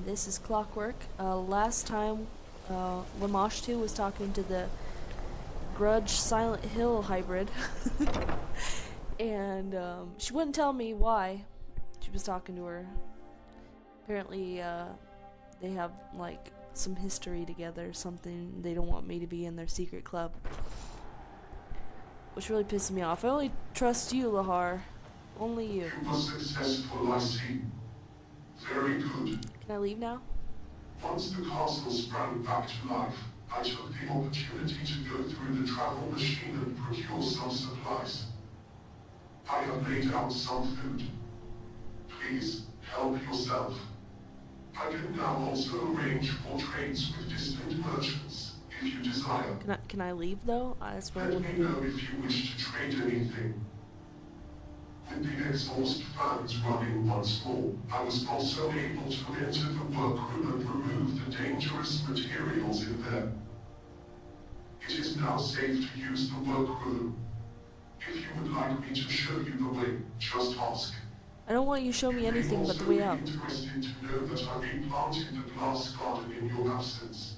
This is Clockwork. Last time, Lamash 2 was talking to the Grudge Silent Hill hybrid, and she wouldn't tell me why she was talking to her. Apparently, they have like some history together, something they don't want me to be in their secret club, which really pisses me off. I only trust you, Lahar. Only you. You were successful, I see. Very good. Can I leave now? Once the castle sprang back to life, I took the opportunity to go through the travel machine and procure some supplies. I have laid out some food. Please, help yourself. I can now also arrange for trades with distant merchants, if you desire. Can I leave though? That's what I Let want to me do. know if you wish to trade anything. With the exhaust fans running once more, I was also able to enter the workroom and remove the dangerous materials in there. It is now safe to use the workroom. If you would like me to show you the way, just ask. I don't want you to show me anything but the way out. You may also be interested to know that I replanted the glass garden in your absence.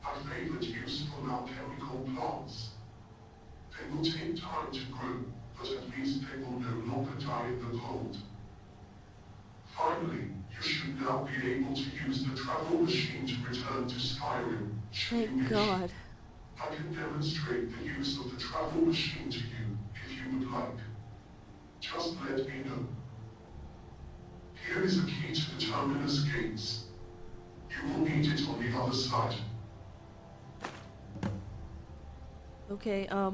I favored useful alchemical plants. They will take time to grow, but at least they will no longer die in the cold. Finally, you should now be able to use the travel machine to return to Skyrim, should you Thank wish. God. I can demonstrate the use of the travel machine to you, if you would like. Just let me know. Here is a key to the terminus gates. You will need it on the other side. Okay, I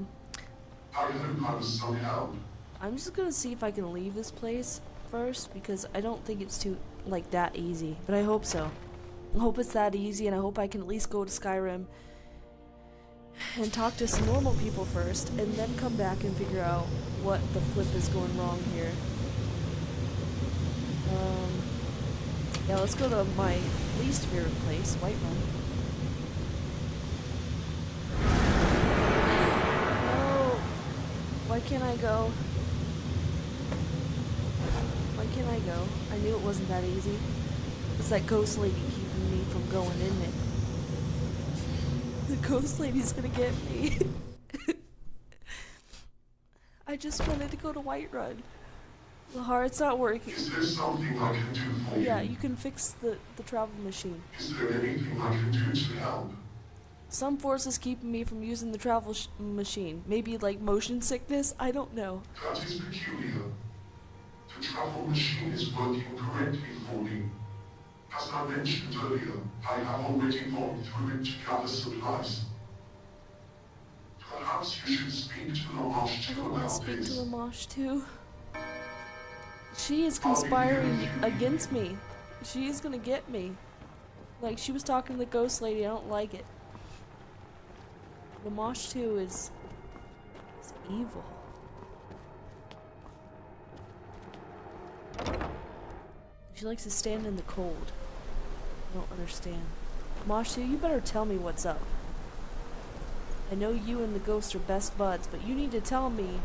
hope I was some help. I'm just gonna see if I can leave this place first, because I don't think it's too, like, that easy. But I hope so. I hope it's that easy, and I hope I can at least go to Skyrim and talk to some normal people first, and then come back and figure out what the flip is going wrong here. Yeah, let's go to my least favorite place, Whiterun. No! Why can't I go? Why can't I go? I knew it wasn't that easy. It's that ghost lady keeping me from going in it. The ghost lady's gonna get me. I just wanted to go to Whiterun. Lahar, it's not working. Is there something I can do for you? Yeah, you can fix the travel machine. Is there anything I can do to help? Some force is keeping me from using the travel machine. Maybe like motion sickness? I don't know. That is peculiar. The travel machine is working correctly for me. As I mentioned earlier, I have already gone through it to gather supplies. Perhaps you should speak to Lamash I too don't want to about speak to this. Lamash too. She is conspiring against me. She is gonna get me. Like, she was talking to the ghost lady. I don't like it. Lamash 2 is evil. She likes to stand in the cold. I don't understand. Lamash 2, you better tell me what's up. I know you and the ghost are best buds, but you need to tell me,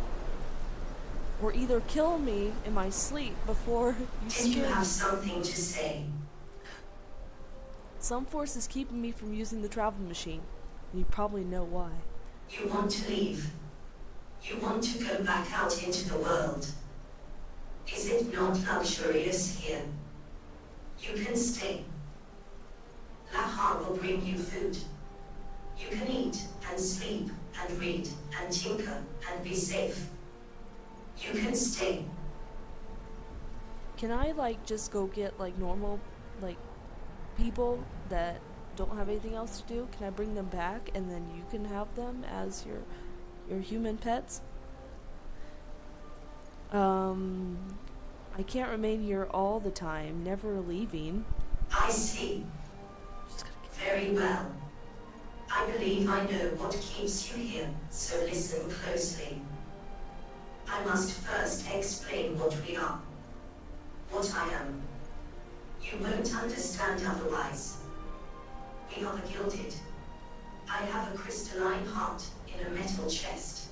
or either kill me in my sleep before you Did scare you me. have something to say? Some force is keeping me from using the travel machine, and you probably know why. You want to leave. You want to go back out into the world. Is it not luxurious here? You can stay. Lahar will bring you food. You can eat and sleep and read and tinker and be safe. You can stay. Can I, like, just go get, like, normal, like, people that don't have anything else to do? Can I bring them back, and then you can have them as your human pets? I can't remain here all the time, never leaving. I see. Just gotta get... Very well. I believe I know what keeps you here, so listen closely. I must first explain what we are. What I am. You won't understand otherwise. We are the Gilded. I have a crystalline heart in a metal chest.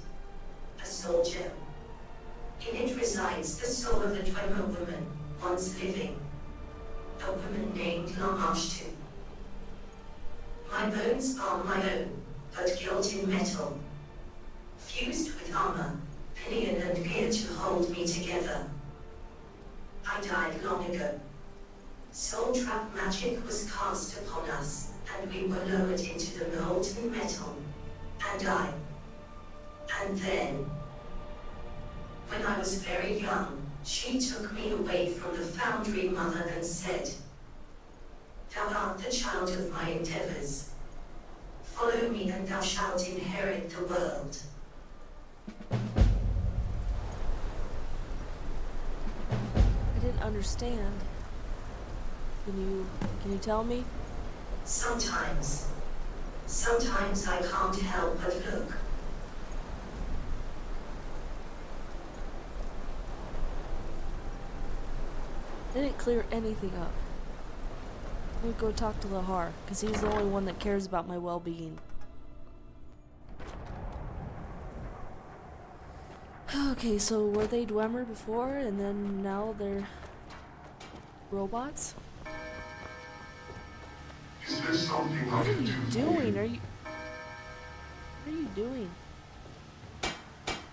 A soul gem. In it resides the soul of a Dwemer woman, once living. A woman hands are my own, but gilt in metal. Fused with armor, pillion and gear to hold me together. I died long ago. Soul trap magic was cast upon us, and we were lowered into the molten metal. And then, when I was very young, she took me away from the foundry mother and said, "Thou art the child of my endeavors. Follow me and thou shalt inherit the world." I didn't understand. Can you tell me? Sometimes I can't help but look. Didn't clear anything up. I'm gonna go talk to Lahar, because he's the only one that cares about my well-being. Okay, so were they Dwemer before, and then now they're robots? Is there something I What are can you do for doing? you? What are you doing?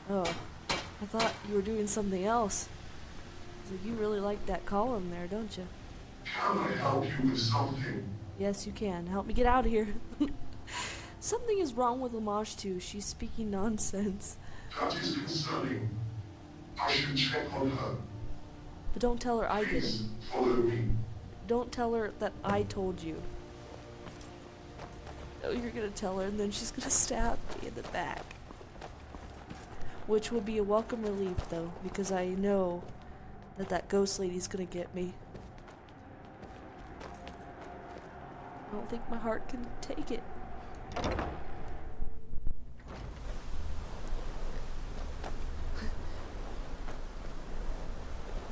Oh, I thought you were doing something else. So you really like that column there, don't you? Can I help you with something? Yes, you can. Help me get out of here. Something is wrong with Lamage too. She's speaking nonsense. That is concerning. I should check on her. But don't tell her I did it. Please follow me. Don't tell her that I told you. Oh, you're gonna tell her and then she's gonna stab me in the back. Which will be a welcome relief though, because I know that ghost lady's gonna get me. I don't think my heart can take it.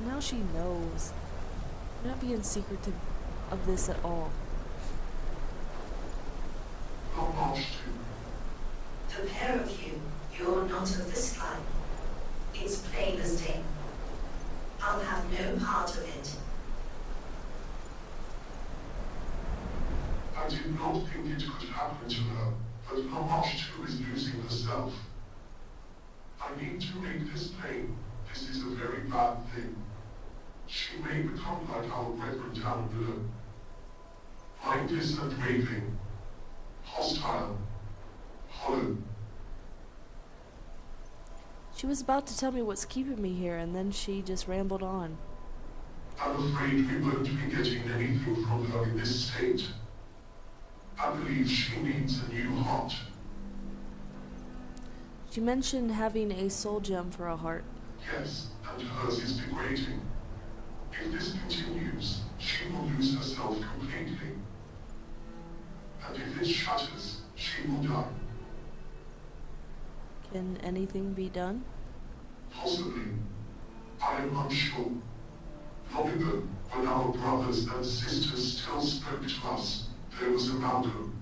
Now she knows. I'm not being secretive of this at all. Not much to. The pair of you, you're not of the sky. It's plain as day. I'll have no part of it. I did not think it could happen to her, but Lamash too is losing herself. I need to make this plain. This is a very bad thing. She may become like our brethren down below. Mindless and raving. Hostile. Hollow. She was about to tell me what's keeping me here, and then she just rambled on. I'm afraid we won't be getting anything from her in this state. I believe she needs a new heart. She mentioned having a soul gem for a heart. Yes, and hers is degrading. If this continues, she will lose herself completely. And if it shatters, she will die. Can anything be done? Possibly. I am unsure. Long ago, when our brothers and sisters still spoke to us, there was a Malcolm.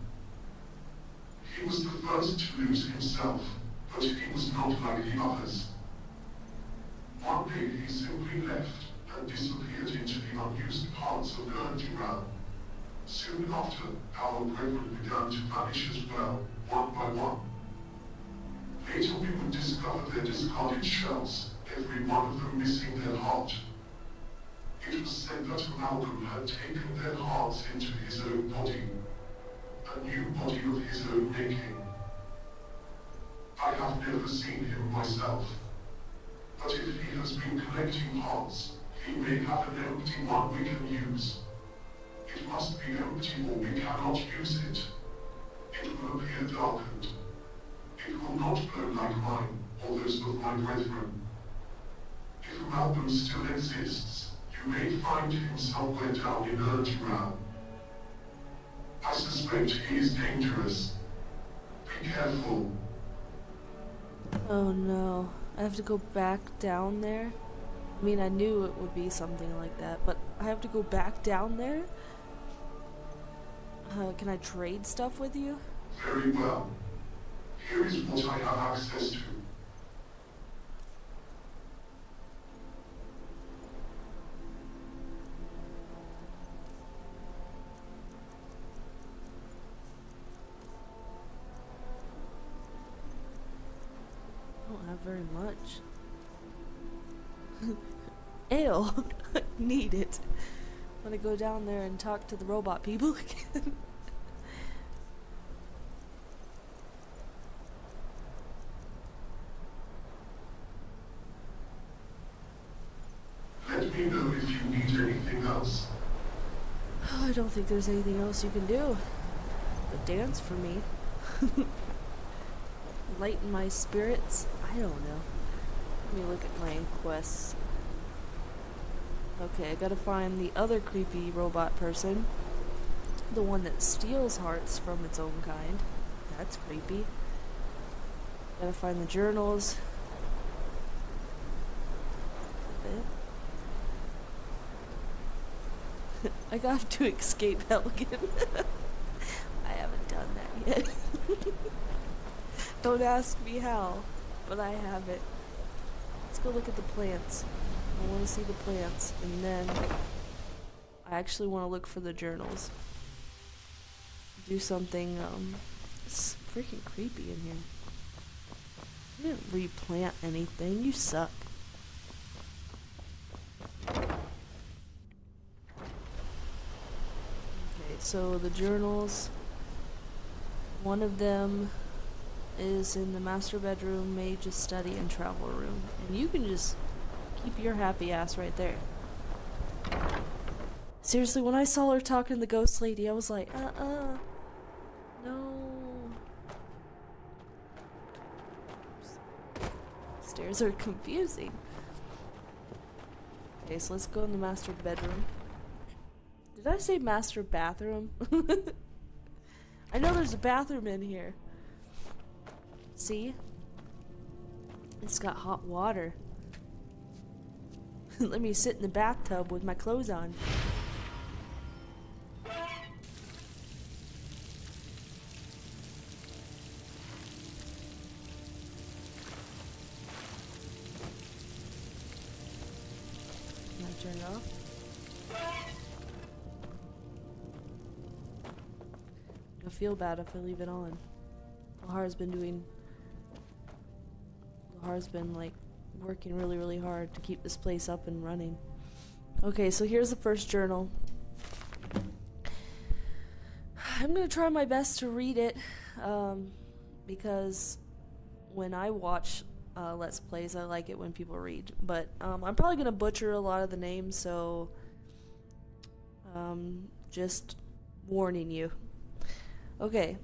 He was the first to lose himself, but he was not like the others. One day he simply left and disappeared into the unused parts of the underground. Soon after, our brethren began to vanish as well, one by one. Later we would discover their discarded shells, every one of them missing their heart. It was said that Malcolm had taken their hearts into his own body, a new body of his own making. I have never seen him myself, but if he has been collecting hearts, he may have an empty one we can use. It must be empty or we cannot use it. It will appear darkened. It will not glow like mine, or those of my brethren. If Malcolm still exists, you may find him somewhere down in Erdurau. I suspect he is dangerous. Be careful. Oh no. I have to go back down there? I mean, I knew it would be something like that, but I have to go back down there? Can I trade stuff with you? Very well. Here is what I have access to. very much. Ew. Need it. I'm gonna go down there and talk to the robot people again. Let me know if you need anything else. Oh, I don't think there's anything else you can do but dance for me. Lighten my spirits? I don't know. Let me look at my quests. Okay, I gotta find the other creepy robot person. The one that steals hearts from its own kind. That's creepy. Gotta find the journals. I got to escape Helgen. I haven't done that yet. Don't ask me how, but I have it. Let's go look at the plants. I want to see the plants, and then I actually want to look for the journals. Do something, it's freaking creepy in here. You didn't replant anything, you suck. Okay, so the journals, one of them is in the master bedroom, mage's study, and travel room. And you can just keep your happy ass right there. Seriously, when I saw her talking to the ghost lady, I was like, no. Stairs are confusing. Okay, so let's go in the master bedroom. Did I say master bathroom? I know there's a bathroom in here. See? It's got hot water. Let me sit in the bathtub with my clothes on. Can I turn it off? I feel bad if I leave it on. Lahar's been like working really hard to keep this place up and running. Okay, so here's the first journal. I'm gonna try my best to read it, because when I watch Let's Plays, I like it when people read. But I'm probably gonna butcher a lot of the names, so just warning you. Okay.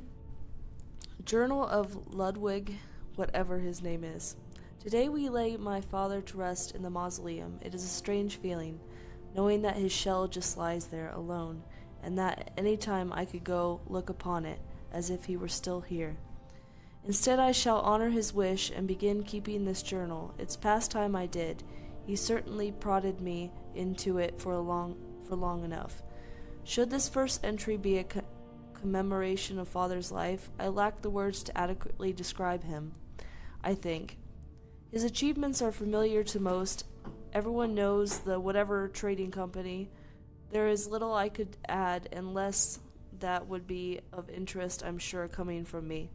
Journal of Ludwig, whatever his name is. Today we lay my father to rest in the mausoleum. It is a strange feeling, knowing that his shell just lies there alone, and that at any time I could go look upon it, as if he were still here. Instead I shall honor his wish and begin keeping this journal. It's past time I did. He certainly prodded me into it for long enough. Should this first entry be a commemoration of father's life, I lack the words to adequately describe him, I think. His achievements are familiar to most. Everyone knows the whatever trading company. There is little I could add, unless that would be of interest, I'm sure, coming from me.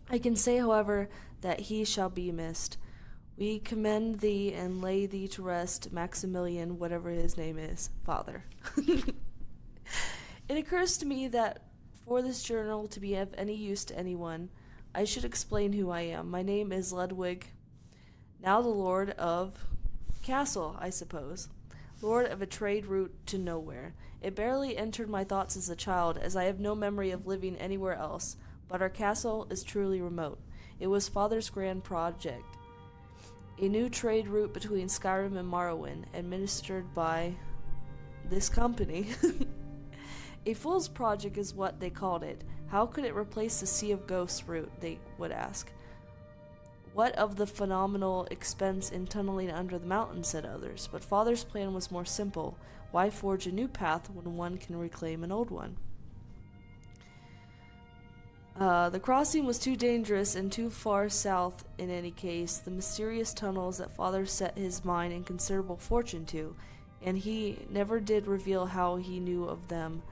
I can say, however, that he shall be missed. We commend thee and lay thee to rest, Maximilian, whatever his name is, father. It occurs to me that for this journal to be of any use to anyone, I should explain who I am. My name is Ludwig, now the lord of Castle, I suppose. Lord of a trade route to nowhere. It barely entered my thoughts as a child, as I have no memory of living anywhere else, but our castle is truly remote. It was father's grand project. A new trade route between Skyrim and Morrowind, administered by this company. A fool's project is what they called it. How could it replace the Sea of Ghosts route, they would ask. What of the phenomenal expense in tunneling under the mountain, said others. But father's plan was more simple. Why forge a new path when one can reclaim an old one? The crossing was too dangerous and too far south in any case. The mysterious tunnels that father set his mind and considerable fortune to, and he never did reveal how he knew of them,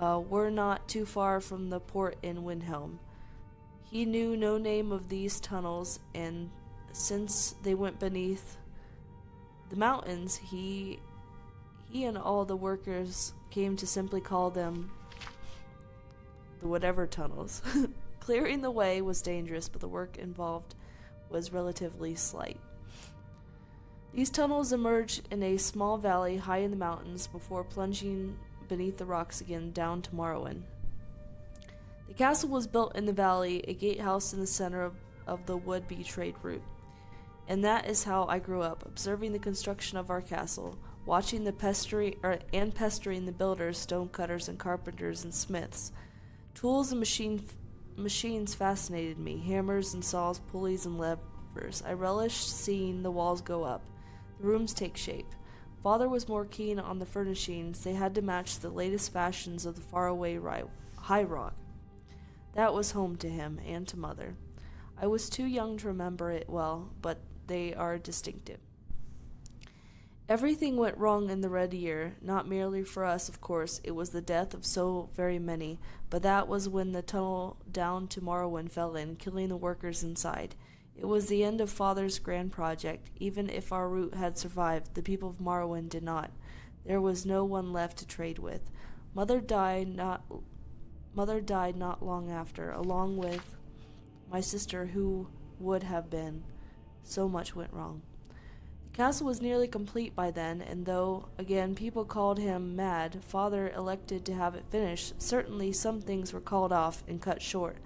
were not too far from the port in Windhelm. He knew no name of these tunnels, and since they went beneath the mountains, he and all the workers came to simply call them the whatever tunnels. Clearing the way was dangerous, but the work involved was relatively slight. These tunnels emerged in a small valley high in the mountains before plunging beneath the rocks again down to Morrowind. The castle was built in the valley, a gatehouse in the center of the would-be trade route. And that is how I grew up, observing the construction of our castle, watching pestering the builders, stonecutters, and carpenters and smiths. Tools and machines fascinated me, hammers and saws, pulleys and levers. I relished seeing the walls go up, the rooms take shape. Father was more keen on the furnishings. They had to match the latest fashions of the faraway High Rock. That was home to him and to Mother. I was too young to remember it well, but they are distinctive. Everything went wrong in the Red Year, not merely for us, of course. It was the death of so very many, but that was when the tunnel down to Morrowind fell in, killing the workers inside. It was the end of Father's grand project. Even if our route had survived, the people of Morrowind did not. There was no one left to trade with. Mother died not long after, along with my sister, who would have been. So much went wrong. The castle was nearly complete by then, and though, again, people called him mad, Father elected to have it finished. Certainly some things were called off and cut short.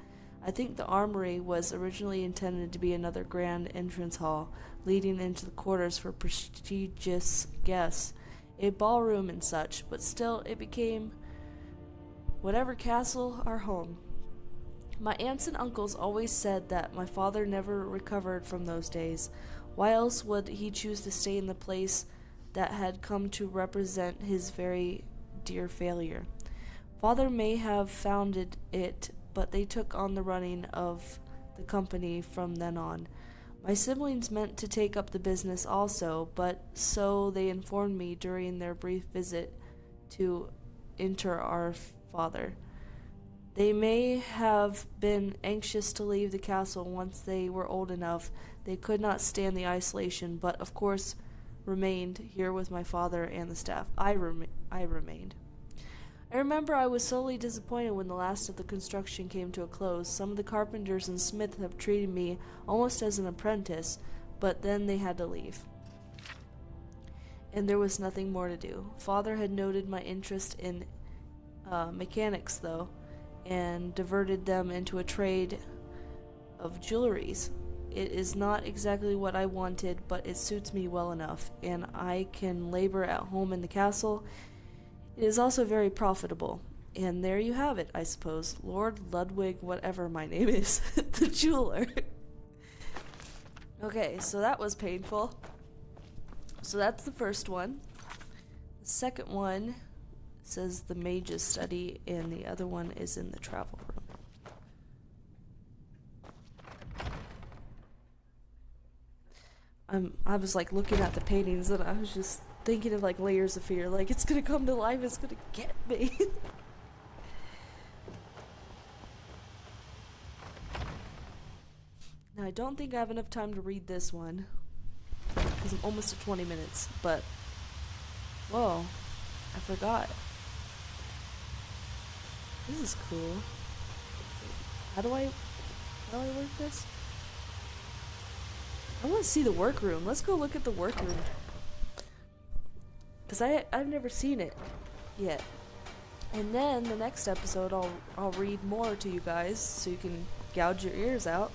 I think the armory was originally intended to be another grand entrance hall, leading into the quarters for prestigious guests, a ballroom and such, but still it became whatever castle our home. My aunts and uncles always said that my father never recovered from those days. Why else would he choose to stay in the place that had come to represent his very dear failure? Father may have founded it, but they took on the running of the company from then on. My siblings meant to take up the business also, but so they informed me during their brief visit to inter our father. They may have been anxious to leave the castle once they were old enough. They could not stand the isolation, but of course remained here with my father and the staff. I remained. I remember I was sorely disappointed when the last of the construction came to a close. Some of the carpenters and smiths have treated me almost as an apprentice, but then they had to leave. And there was nothing more to do. Father had noted my interest in mechanics, though, and diverted them into a trade of jewelries. It is not exactly what I wanted, but it suits me well enough, and I can labor at home in the castle. It is also very profitable. And there you have it, I suppose. Lord Ludwig, whatever my name is, the jeweler. Okay, so that was painful. So that's the first one. The second one says the mage's study, and the other one is in the travel room. I was like looking at the paintings, and I was just thinking of like layers of fear, like it's gonna come to life, it's gonna get me. Now I don't think I have enough time to read this one, because I'm almost at 20 minutes, but whoa, I forgot. This is cool. How do I work this? I want to see the workroom. Let's go look at the workroom. Because I've never seen it yet. And then the next episode I'll read more to you guys so you can gouge your ears out.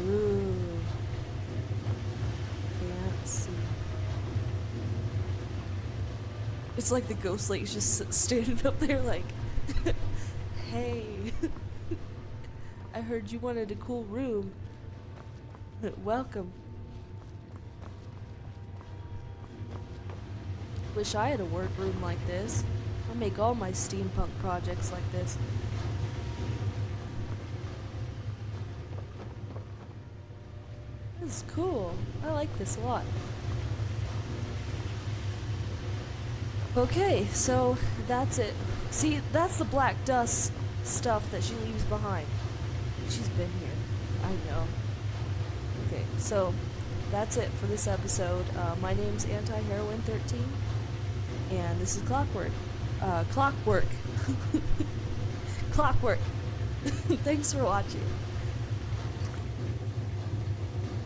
Ooh. Can't see. It's like the ghost lady's just standing up there like, hey. I heard you wanted a cool room. Welcome. Wish I had a workroom like this. I'll make all my steampunk projects like this. This is cool. I like this a lot. Okay, so that's it. See, that's the black dust stuff that she leaves behind. She's been here. I know. Okay, so that's it for this episode. My name's Anti-Heroin13, and this is Clockwork. Clockwork. Clockwork. Thanks for watching.